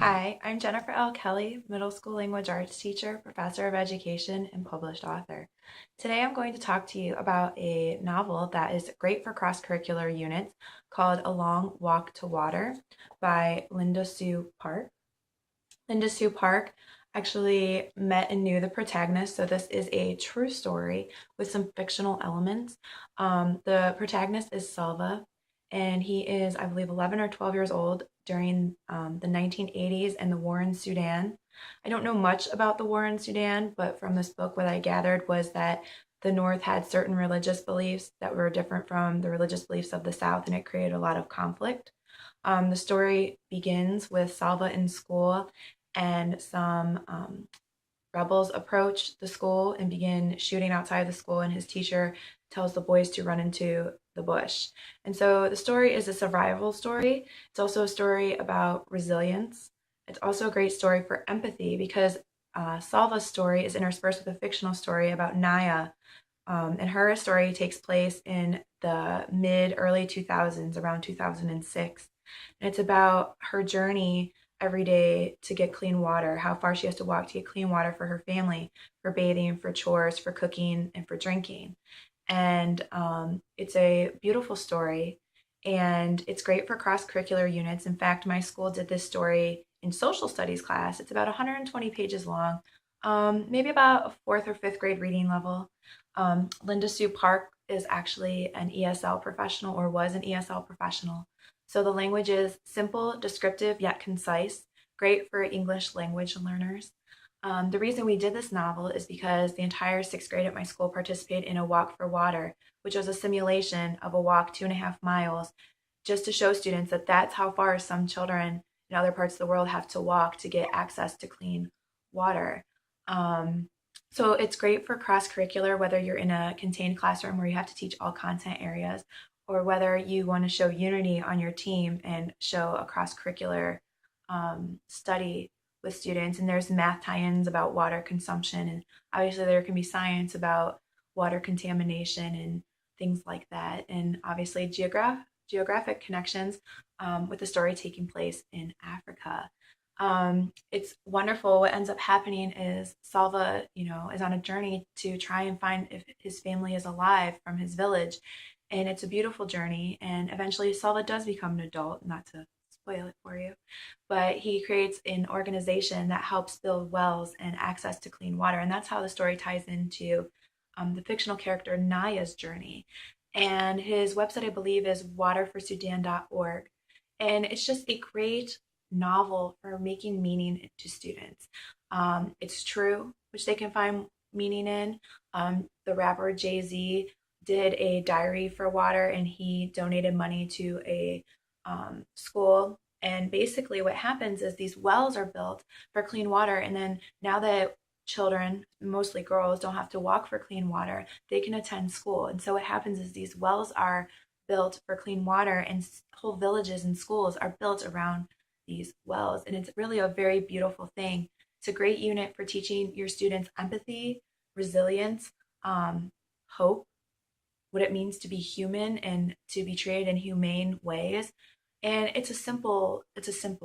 Hi, I'm Jennifer L. Kelly, middle school language arts teacher, professor of education, and published author. Today I'm going to talk to you about a novel that is great for cross-curricular units called A Long Walk to Water by Linda Sue Park. Linda Sue Park actually met and knew the protagonist, so this is a true story with some fictional elements. The protagonist is Salva, and he is, I believe, 11 or 12 years old during the 1980s and the war in Sudan. I don't know much about the war in Sudan, but from this book, what I gathered was that the North had certain religious beliefs that were different from the religious beliefs of the South, and it created a lot of conflict. The story begins with Salva in school and some rebels approach the school and begin shooting outside the school, and his teacher tells the boys to run into the bush. And so the story is a survival story. It's also a story about resilience. It's also a great story for empathy because Salva's story is interspersed with a fictional story about Naya. And her story takes place in the mid early 2000s, around 2006. And it's about her journey every day to get clean water, how far she has to walk to get clean water for her family, for bathing, for chores, for cooking, and for drinking. And it's a beautiful story, and it's great for cross-curricular units. In fact, my school did this story in social studies class. It's about 120 pages long, maybe about a fourth or fifth grade reading level. Linda Sue Park is actually an ESL professional, or was an ESL professional. So the language is simple, descriptive, yet concise, great for English language learners. The reason we did this novel is because the entire sixth grade at my school participated in a walk for water, which was a simulation of a walk 2.5 miles, just to show students that that's how far some children in other parts of the world have to walk to get access to clean water. Um, so it's great for cross-curricular, whether you're in a contained classroom where you have to teach all content areas, or whether you want to show unity on your team and show a cross-curricular study with students. And there's math tie-ins about water consumption, and obviously there can be science about water contamination and things like that, and obviously geographic connections with the story taking place in Africa. It's wonderful. What ends up happening is Salva, is on a journey to try and find if his family is alive from his village. And it's a beautiful journey. And eventually Salva does become an adult, not to spoil it for you, but he creates an organization that helps build wells and access to clean water. And that's how the story ties into the fictional character Naya's journey. And his website, I believe, is waterforsudan.org. And it's just a great novel for making meaning to students. It's true, which they can find meaning in. The rapper Jay-Z did a diary for water, and he donated money to a school. And basically, what happens is these wells are built for clean water. And then now that children, mostly girls, don't have to walk for clean water, they can attend school. And so what happens is these wells are built for clean water, and whole villages and schools are built around these wells. And it's really a very beautiful thing. It's a great unit for teaching your students empathy, resilience, hope, what it means to be human and to be treated in humane ways. And it's a simple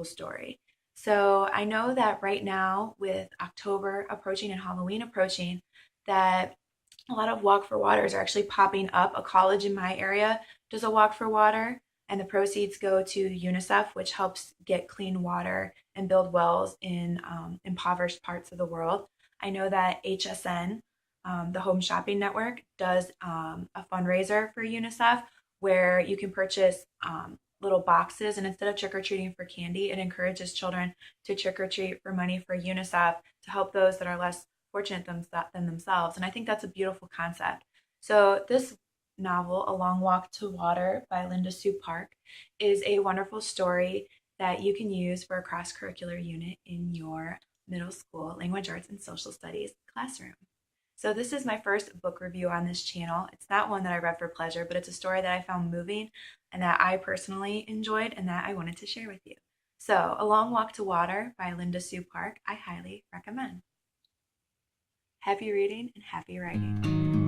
story. So I know that right now, with October approaching and Halloween approaching, that a lot of walk for waters are actually popping up. A college in my area does a walk for water, and the proceeds go to UNICEF, which helps get clean water and build wells in impoverished parts of the world. I know that HSN, the Home Shopping Network, does a fundraiser for UNICEF where you can purchase little boxes, and instead of trick or treating for candy, it encourages children to trick or treat for money for UNICEF to help those that are less fortunate than themselves. And I think that's a beautiful concept. So this novel, A Long Walk to Water by Linda Sue Park, is a wonderful story that you can use for a cross-curricular unit in your middle school language arts and social studies classroom. So this is my first book review on this channel. It's not one that I read for pleasure, but it's a story that I found moving and that I personally enjoyed and that I wanted to share with you. So A Long Walk to Water by Linda Sue Park, I highly recommend. Happy reading and happy writing.